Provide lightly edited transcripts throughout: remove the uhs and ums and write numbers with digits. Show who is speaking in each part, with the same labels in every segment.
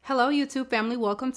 Speaker 1: Hello YouTube family, welcome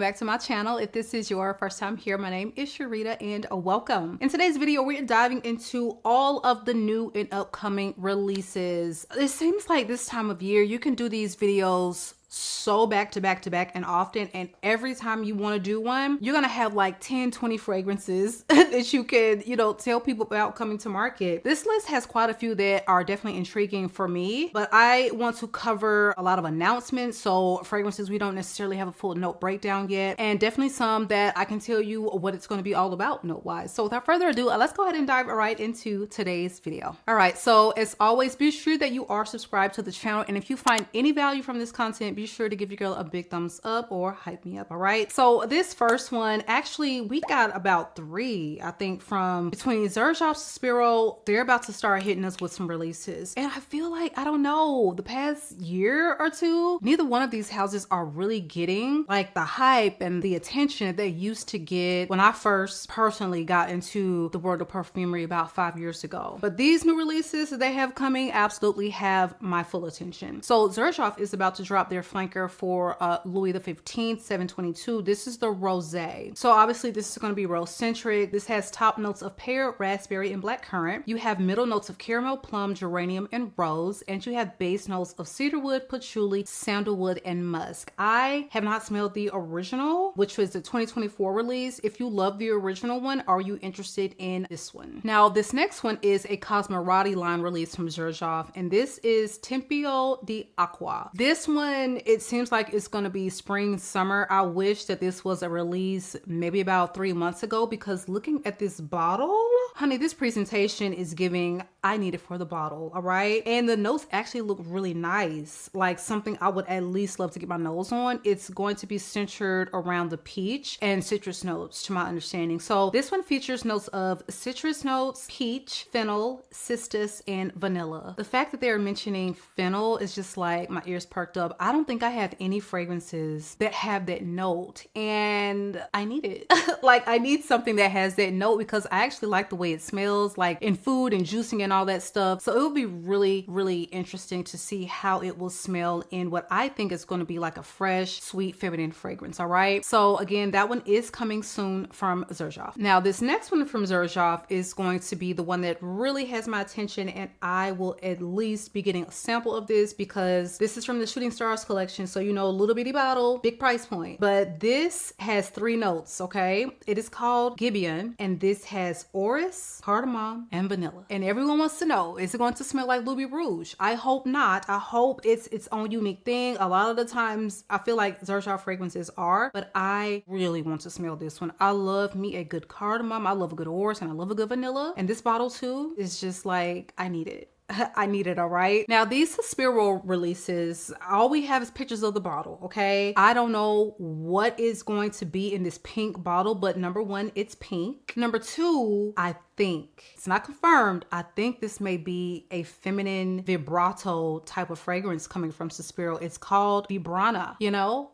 Speaker 1: back to my channel. If this is your first time here, my name is Sharita and welcome. In today's video, we're diving into all of the new and upcoming releases. It seems like this time of year, you can do these videos so back to back and often, and every time you want to do one, you're gonna have like 10-20 fragrances that you can tell people about coming to market. This list has quite a few that are definitely intriguing for me, but I want to cover a lot of announcements, so fragrances we don't necessarily have a full note breakdown yet, and definitely some that I can tell you what it's going to be all about note wise. So without further ado, let's go ahead and dive right into today's video. All right, so as always, be sure that you are subscribed to the channel, and if you find any value from this content, be sure to give your girl a big thumbs up or hype me up. All right, so this first one, actually we got about 3, I think, from between Xerjoff, Suspiro. They're about to start hitting us with some releases, and I feel like, I don't know, the past year or two, neither one of these houses are really getting like the hype and the attention that they used to get when I first personally got into the world of perfumery about 5 years ago. But these new releases that they have coming absolutely have my full attention. So Xerjoff is about to drop their flanker for Louis XV 722. This is the Rosé. So obviously this is going to be rose centric. This has top notes of pear, raspberry, and blackcurrant. You have middle notes of caramel, plum, geranium, and rose, and you have base notes of cedarwood, patchouli, sandalwood, and musk. I have not smelled the original, which was the 2024 release. If you love the original one, are you interested in this one? Now this next one is a CASHMERE line release from Xerjoff, and this is Tempio di Acqua. This one, it seems like it's going to be spring summer. I wish that this was a release maybe about 3 months ago, because looking at this bottle, honey, this presentation is giving I need it for the bottle. All right, and the notes actually look really nice, like something I would at least love to get my nose on. It's going to be centered around the peach and citrus notes to my understanding. So this one features notes of citrus notes, peach, fennel, cistus, and vanilla. The fact that they're mentioning fennel is just like my ears perked up. I don't think I have any fragrances that have that note, and I need it. Like, I need something that has that note, because I actually like the way it smells, like in food and juicing and all that stuff. So it will be really interesting to see how it will smell in what I think is going to be like a fresh, sweet, feminine fragrance. All right, so again, that one is coming soon from Xerjoff. Now this next one from Xerjoff is going to be the one that really has my attention, and I will at least be getting a sample of this, because this is from the Shooting Stars collection, so a little bitty bottle, big price point, but this has 3 notes. Okay, it is called Gibeon, and this has orris, cardamom, and vanilla. And everyone wants to know, is it going to smell like Louis Rouge? I hope not. I hope it's its own unique thing. A lot of the times I feel like Xerjoff fragrances are, but I really want to smell this one. I love me a good cardamom, I love a good orris, and I love a good vanilla, and this bottle too is just like, I need it. I need it. All right, now these Suspiro releases, all we have is pictures of the bottle. Okay, I don't know what is going to be in this pink bottle, but number 1, it's pink. Number 2, I think, it's not confirmed, I think this may be a feminine vibrato type of fragrance coming from Suspiro. It's called Vibrana.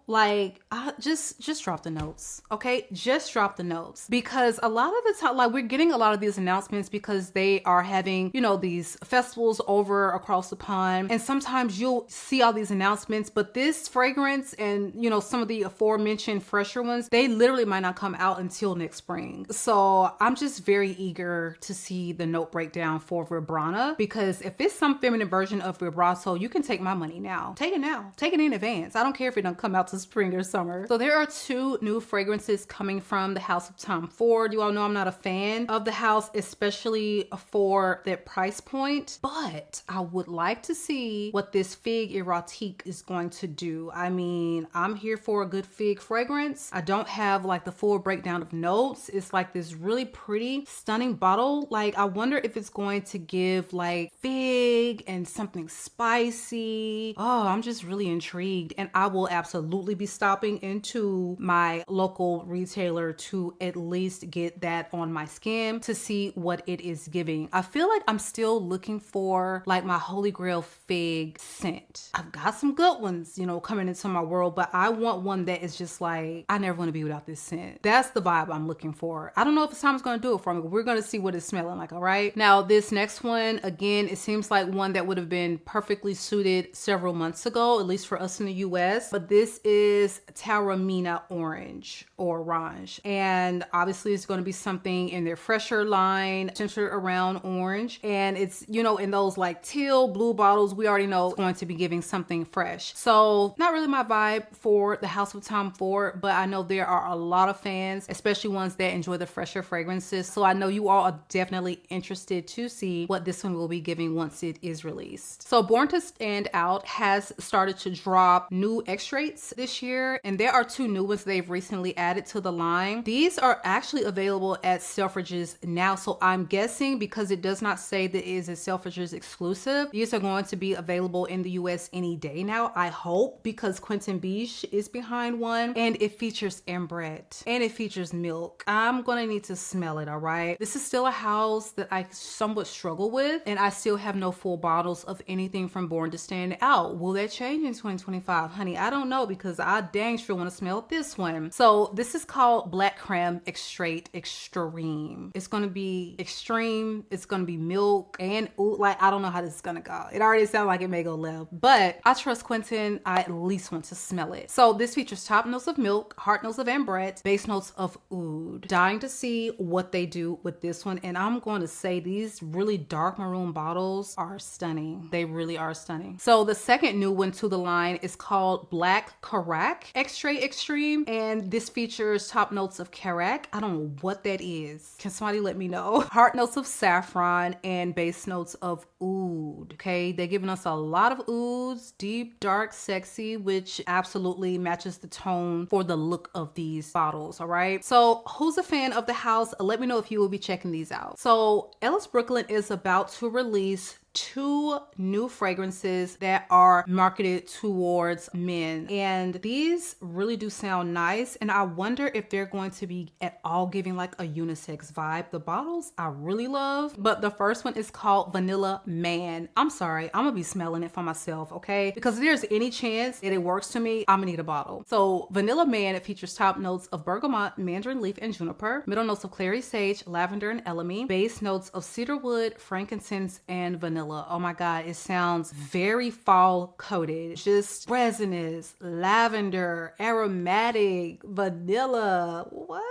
Speaker 1: Like, just drop the notes. Okay, just drop the notes, because a lot of the time, like, we're getting a lot of these announcements because they are having these festivals over across the pond, and sometimes you'll see all these announcements, but this fragrance and some of the aforementioned fresher ones, they literally might not come out until next spring. So I'm just very eager to see the note breakdown for Vibrana, because if it's some feminine version of vibrato, you can take my money now. Take it now. Take it in advance. I don't care if it don't come out to spring or summer. So there are 2 new fragrances coming from the house of Tom Ford. You all know I'm not a fan of the house, especially for that price point, but I would like to see what this Figue Erotique is going to do. I mean, I'm here for a good fig fragrance. I don't have like the full breakdown of notes. It's like this really pretty, stunning bottle. Like, I wonder if it's going to give like fig and something spicy. Oh, I'm just really intrigued, and I will absolutely be stopping into my local retailer to at least get that on my skin to see what it is giving. I feel like I'm still looking for for like my Holy Grail Fig scent. I've got some good ones, you know, coming into my world, but I want one that is just like, I never want to be without this scent. That's the vibe I'm looking for. I don't know if time's going to do it for me, but we're going to see what it's smelling like. All right. Now this next one, again, it seems like one that would have been perfectly suited several months ago, at least for us in the US, but this is TAORMINA Orange or Orange. And obviously it's going to be something in their fresher line centered around orange. And it's, you know, in those like teal blue bottles, we already know it's going to be giving something fresh. So not really my vibe for the House of Tom Ford, but I know there are a lot of fans, especially ones that enjoy the fresher fragrances. So I know you all are definitely interested to see what this one will be giving once it is released. So Born to Stand Out has started to drop new extracts this year, and there are 2 new ones they've recently added to the line. These are actually available at Selfridges now, so I'm guessing because it does not say that it is a Selfridges exclusive, these are going to be available in the US any day now, I hope, because Quentin Beige is behind one, and it features ambre and it features milk. I'm gonna need to smell it. All right, this is still a house that I somewhat struggle with, and I still have no full bottles of anything from Born to Stand Out. Will that change in 2025? Honey, I don't know, because I dang sure want to smell this one. So this is called Black Creme Extrait Extreme. It's gonna be extreme, it's gonna be milk, and ooh, like I don't know how this is gonna go. It already sounds like it may go left, but I trust Quentin. I at least want to smell it. So this features top notes of milk, heart notes of ambre, base notes of oud. Dying to see what they do with this one, and I'm going to say these really dark maroon bottles are stunning. They really are stunning. So the second new one to the line is called Black KARAK Extrait Extreme, and this features top notes of KARAK. I don't know what that is. Can somebody let me know? Heart notes of saffron and base notes of oud. Okay, they're giving us a lot of ouds, deep, dark, sexy, which absolutely matches the tone for the look of these bottles. All right, so who's a fan of the house? Let me know if you will be checking these out. So Ellis Brooklyn is about to release 2 new fragrances that are marketed towards men, and these really do sound nice, and I wonder if they're going to be at all giving like a unisex vibe. The bottles I really love, but the first one is called Vanilla Man. I'm sorry, I'm gonna be smelling it for myself, okay, because if there's any chance that it works to me, I'm gonna need a bottle. So Vanilla Man, it features top notes of bergamot, mandarin leaf, and juniper, middle notes of clary sage, lavender, and elemi, base notes of cedarwood, frankincense, and vanilla. Oh my God, it sounds very fall coated, just resinous, lavender, aromatic, vanilla. What?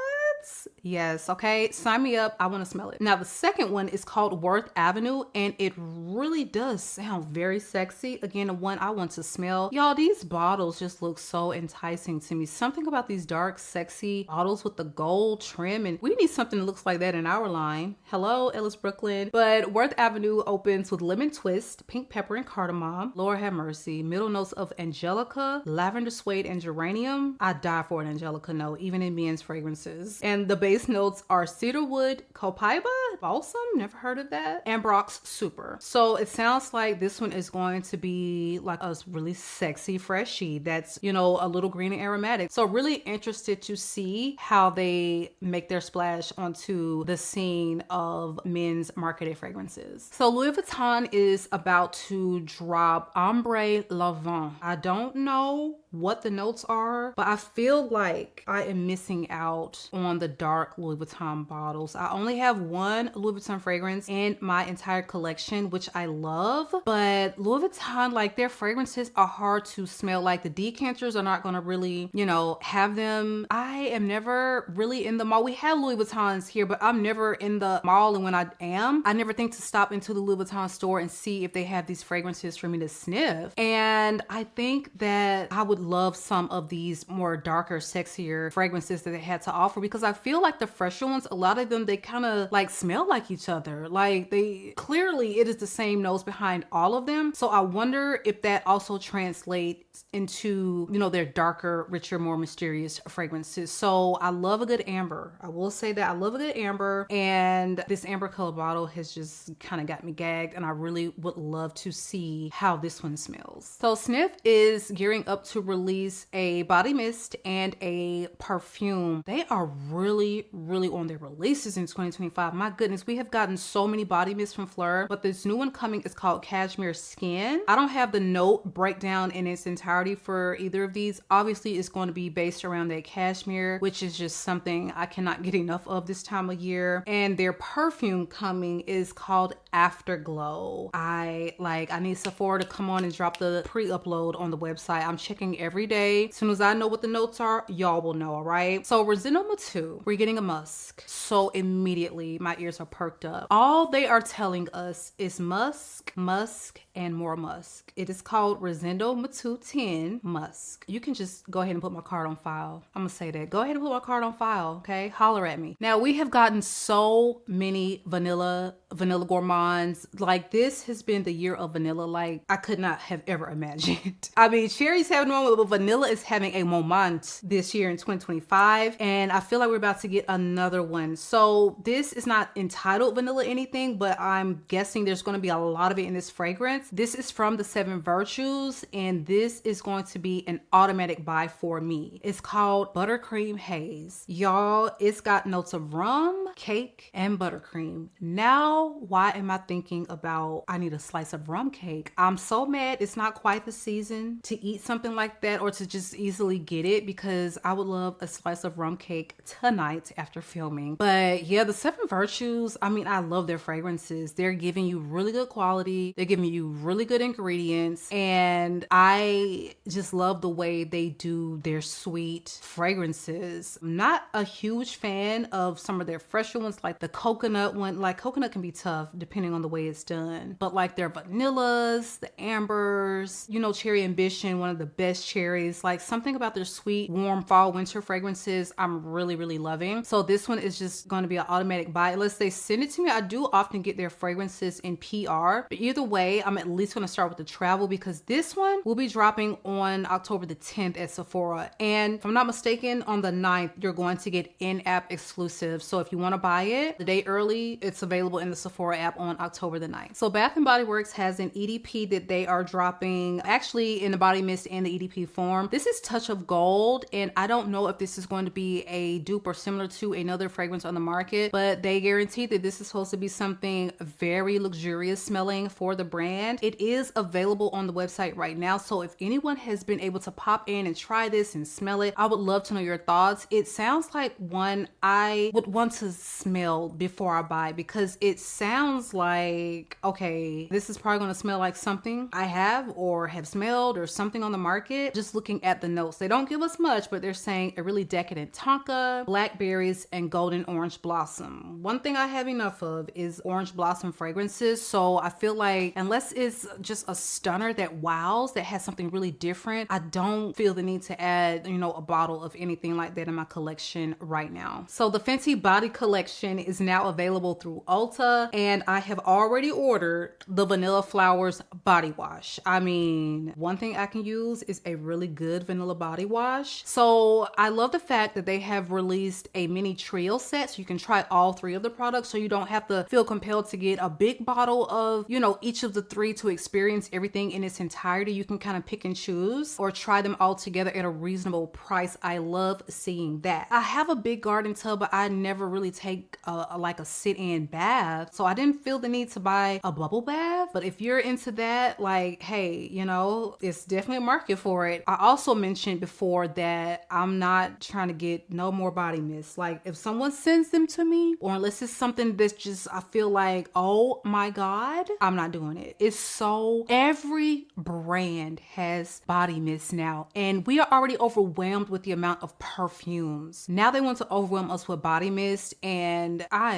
Speaker 1: Yes, okay, sign me up. I want to smell it. Now the second one is called Worth Avenue, and it really does sound very sexy. Again, the one I want to smell. Y'all, these bottles just look so enticing to me. Something about these dark, sexy bottles with the gold trim, and we need something that looks like that in our line. Hello, Ellis Brooklyn. But Worth Avenue opens with lemon twist, pink pepper, and cardamom. Lord have mercy. Middle notes of angelica, lavender suede, and geranium. I die for an angelica note, even in men's fragrances. And the base notes are cedarwood, copaiba, balsam, never heard of that, and Brock's Super. So it sounds like this one is going to be like a really sexy freshy that's, you know, a little green and aromatic. So really interested to see how they make their splash onto the scene of men's marketed fragrances. So Louis Vuitton is about to drop Ombre Lavant. I don't know what the notes are, but I feel like I am missing out on the dark Louis Vuitton bottles. I only have one Louis Vuitton fragrance in my entire collection, which I love, but Louis Vuitton, like their fragrances are hard to smell. Like the decanters are not going to really, you know, have them. I am never really in the mall. We have Louis Vuittons here, but I'm never in the mall, and when I am, I never think to stop into the Louis Vuitton store and see if they have these fragrances for me to sniff. And I think that I would love some of these more darker, sexier fragrances that they had to offer, because I feel like the fresher ones, a lot of them, they kind of like smell like each other. Like they clearly, it is the same nose behind all of them. So I wonder if that also translates into, you know, their darker, richer, more mysterious fragrances. So I love a good amber. I will say that I love a good amber, and this amber color bottle has just kind of got me gagged, and I really would love to see how this one smells. So Sniff is gearing up to release a body mist and a perfume. They are really on their releases in 2025. My goodness. goodness, we have gotten so many body mists from FLUR, but this new one coming is called Cashmere Skin. I don't have the note breakdown in its entirety for either of these. Obviously, it's going to be based around that cashmere, which is just something I cannot get enough of this time of year. And their perfume coming is called Afterglow. I need Sephora to come on and drop the pre-upload on the website. I'm checking every day. As soon as I know what the notes are, y'all will know, all right? So Roseno Matu, we're getting a musk. So immediately my ears are perked up. All they are telling us is musk, musk, and more musk. It is called Roseno Matu 10 Musk. You can just go ahead and put my card on file. I'm gonna say that. Go ahead and put my card on file, okay? Holler at me. Now, we have gotten so many vanilla gourmands. Like, this has been the year of vanilla like I could not have ever imagined. I mean, cherry's having one, but vanilla is having a moment this year in 2025, and I feel like we're about to get another one. So this is not entitled vanilla anything, but I'm guessing there's going to be a lot of it in this fragrance. This is from the 7 Virtues, and this is going to be an automatic buy for me. It's called Buttercream Haze. Y'all, it's got notes of rum, cake, and buttercream. Now, why am I thinking about I need a slice of rum cake? I'm so mad it's not quite the season to eat something like that or to just easily get it, because I would love a slice of rum cake tonight after filming. But yeah, the 7 Virtues, I mean, I love their fragrances. They're giving you really good quality. They're giving you really good ingredients, and I just love the way they do their sweet fragrances. I'm not a huge fan of some of their fresher ones, like the coconut one. Like, coconut can be tough depending on the way it's done, but like their vanillas, the ambers, you know, Cherry Ambition, one of the best cherries. Like, something about their sweet, warm fall winter fragrances I'm really loving. So this one is just going to be an automatic buy unless they send it to me. I do often get their fragrances in PR, but either way, I'm at least going to start with the travel, because this one will be dropping on October the 10th at Sephora. And if I'm not mistaken, on the 9th, you're going to get in-app exclusive. So if you want to buy it the day early, it's available in the Sephora app on October the 9th. So Bath & Body Works has an EDP that they are dropping, actually in the body mist and the EDP form. This is Touch of Gold, and I don't know if this is going to be a dupe or similar to another fragrance on the market, but they guarantee that this is supposed to be something very luxurious smelling for the brand. It is available on the website right now, so if anyone has been able to pop in and try this and smell it, I would love to know your thoughts. It sounds like one I would want to smell before I buy, because it sounds like, okay, this is probably going to smell like something I have or have smelled or something on the market. Just looking at the notes, they don't give us much, but they're saying a really decadent tonka, blackberries, and golden orange blossom. One thing I have enough of is orange blossom fragrances, so I feel like unless it's just a stunner that wows, that has something really different, I don't feel the need to add, you know, a bottle of anything like that in my collection right now. So the Fenty body collection is now available through Ulta, and I have already ordered the Vanilla Flowers body wash. I mean, one thing I can use is a really good vanilla body wash. So I love the fact that they have released a mini trio set, so you can try all 3 of the products, so you don't have to feel compelled to get a big bottle of, you know, each of the 3 to experience everything in its entirety. You can kind of pick and choose or try them all together at a reasonable price. I love seeing that. I have a big garden tub, but I never really take like a sit-in bath, so I didn't feel the need to buy a bubble bath. But if you're into that, like, hey, you know, it's definitely a market for it. I also mentioned before that I'm not trying to get no more body mist. Like, if someone sends them to me, or unless it's something that's just, I feel like, oh my God, I'm not doing it. It's so, every brand has body mist now, and we are already overwhelmed with the amount of perfumes. Now they want to overwhelm us with body mist, and I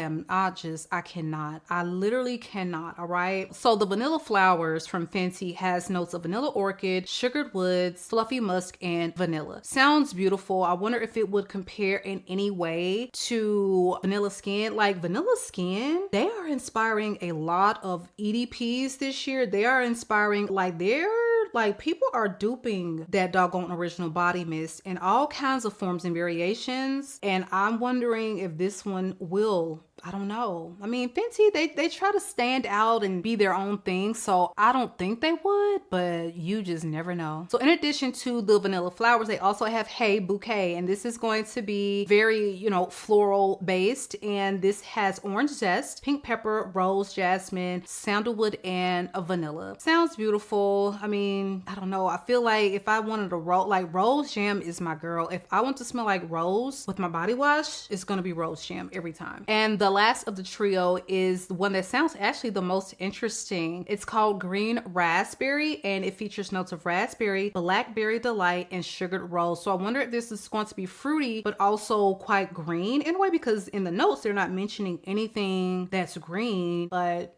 Speaker 1: cannot. I literally cannot, all right? So the Vanilla Flowers from Fenty has notes of vanilla orchid, sugared woods, fluffy musk, and vanilla. Sounds beautiful. I wonder if it would compare in any way to Vanilla Skin. Like, Vanilla Skin, they are inspiring a lot of EDPs this year. They are inspiring, like, they're Like, people are duping that doggone original body mist in all kinds of forms and variations. And I'm wondering if this one will. I don't know. I mean, Fenty, they try to stand out and be their own thing, so I don't think they would, but you just never know. So in addition to the vanilla flowers, they also have Hey Bouquet, and this is going to be very, you know, floral based, and this has orange zest, pink pepper, rose, jasmine, sandalwood, and a vanilla. Sounds beautiful. I mean, I don't know. I feel like if I wanted to Rose Jam is my girl. If I want to smell like rose with my body wash, it's gonna be Rose Jam every time. And the last of the trio is the one that sounds actually the most interesting. It's called Green Raspberry, and it features notes of raspberry, blackberry delight, and sugared rose. So I wonder if this is going to be fruity but also quite green in a way, because in the notes they're not mentioning anything that's green, but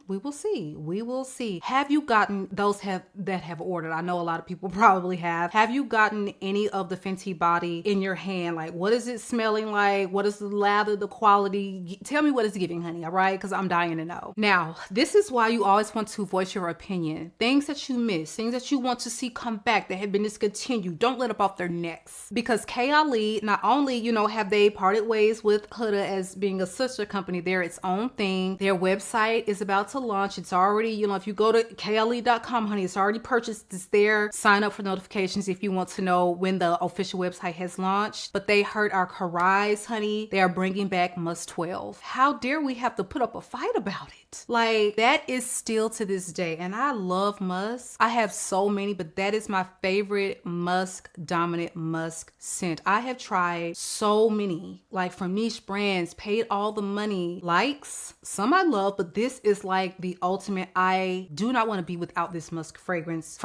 Speaker 1: we will see. We will see. Have you gotten those that have ordered? I know a lot of people probably have. Have you gotten any of the Fenty body in your hand? Like, what is it smelling like? What is the lather, the quality? Tell me what it's giving, honey, all right? Because I'm dying to know. Now, this is why you always want to voice your opinion. Things that you miss, things that you want to see come back that have been discontinued, don't let up off their necks. Because Kayali, not only, you know, have they parted ways with Huda as being a sister company, they're its own thing. Their website is about to launch. It's already, you know, if you go to kayali.com, honey, it's already purchased. It's there. Sign up for notifications if you want to know when the official website has launched. But they heard our cries, honey. They are bringing back Must 12. How dare we have to put up a fight about it? Like, that is still to this day. And I love musk. I have so many, but that is my favorite musk dominant musk scent. I have tried so many, like from niche brands, paid all the money, likes. Some I love, but this is like the ultimate. I do not want to be without this musk fragrance,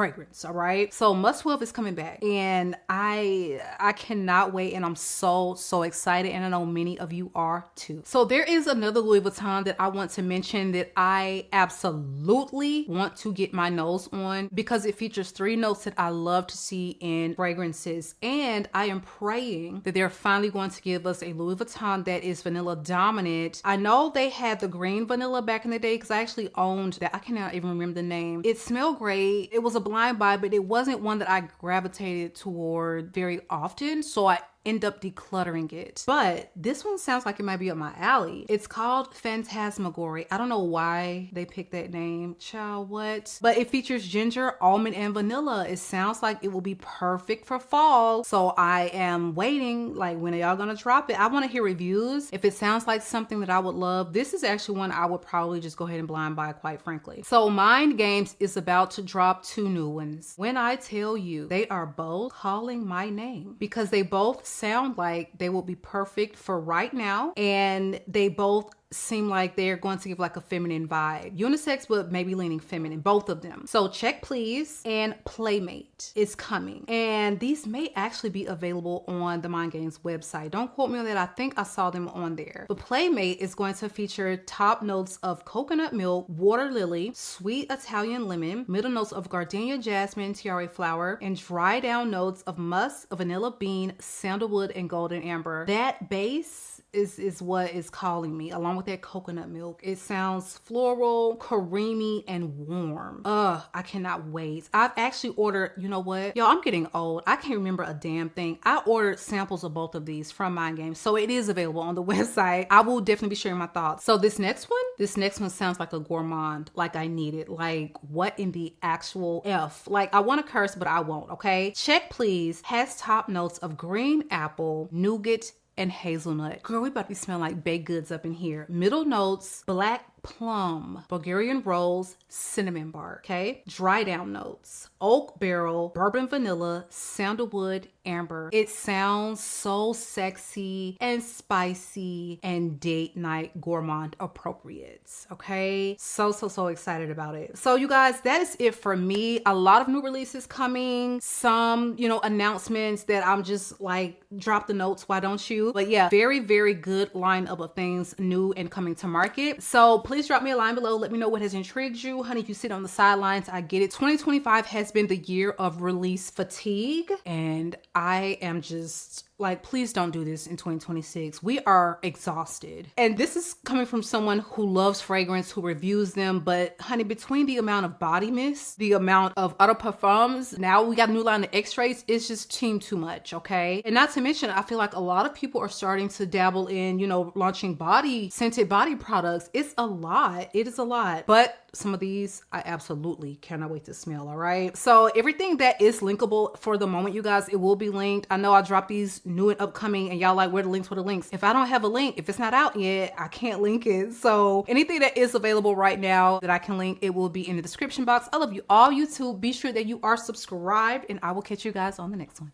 Speaker 1: all right? So Must 12 is coming back, and I cannot wait, and I'm so excited, and I know many of you are too. So there is another Louis Vuitton that I want to mention that I absolutely want to get my nose on, because it features 3 notes that I love to see in fragrances, and I am praying that they're finally going to give us a Louis Vuitton that is vanilla dominant. I know they had the green vanilla back in the day, because I actually owned that. I cannot even remember the name. It smelled great. It was a blind buy, but it wasn't one that I gravitated toward very often, so I end up decluttering it. But this one sounds like it might be up my alley. It's called Phantasmagory. I don't know why they picked that name. Child, what? But it features ginger, almond, and vanilla. It sounds like it will be perfect for fall. So I am waiting, like, when are y'all gonna drop it? I want to hear reviews. If it sounds like something that I would love, this is actually one I would probably just go ahead and blind buy, quite frankly. So Mind Games is about to drop 2 new ones. When I tell you, they are both calling my name, because they both sound like they will be perfect for right now, and they both seem like they're going to give like a feminine vibe. Unisex, but maybe leaning feminine, both of them. So Check Please and Playmate is coming, and these may actually be available on the Mind Games website. Don't quote me on that. I think I saw them on there. But Playmate is going to feature top notes of coconut milk, water lily, sweet Italian lemon, middle notes of gardenia, jasmine, tiare flower, and dry down notes of musk, vanilla bean, sandalwood, and golden amber. That base is what is calling me, along with that coconut milk. It sounds floral, creamy, and warm. I cannot wait. I've actually ordered, you know what, y'all, I'm getting old. I can't remember a damn thing. I ordered samples of both of these from Mind Games, so it is available on the website. I will definitely be sharing my thoughts. So this next one sounds like a gourmand, like I need it. Like, what in the actual F? Like, I want to curse, but I won't, okay? Check Please has top notes of green apple, nougat, and hazelnut. Girl, we about to be smelling like baked goods up in here. Middle notes, black plum, Bulgarian rose, cinnamon bark, okay? Dry down notes, oak barrel, bourbon vanilla, sandalwood, amber. It sounds so sexy and spicy and date night gourmand appropriate, okay? So excited about it. So you guys, that is it for me. A lot of new releases coming, some, you know, announcements that I'm just like, drop the notes, why don't you? But yeah, very good lineup of things new and coming to market. So please drop me a line below. Let me know what has intrigued you. Honey, if you sit on the sidelines, I get it. 2025 has been the year of release fatigue, and I am just Like, please don't do this in 2026. We are exhausted. And this is coming from someone who loves fragrance, who reviews them. But honey, between the amount of body mist, the amount of other parfums, now we got a new line of extracts, it's just too much, okay? And not to mention, I feel like a lot of people are starting to dabble in, you know, launching scented body products. It's a lot. It is a lot. But some of these I absolutely cannot wait to smell. All right, so everything that is linkable for the moment, you guys, it will be linked. I know I dropped these new and upcoming and y'all like, where the links, where the links. If I don't have a link, if it's not out yet, I can't link it. So anything that is available right now that I can link, it will be in the description box. I love you all, YouTube. Be sure that you are subscribed, and I will catch you guys on the next one.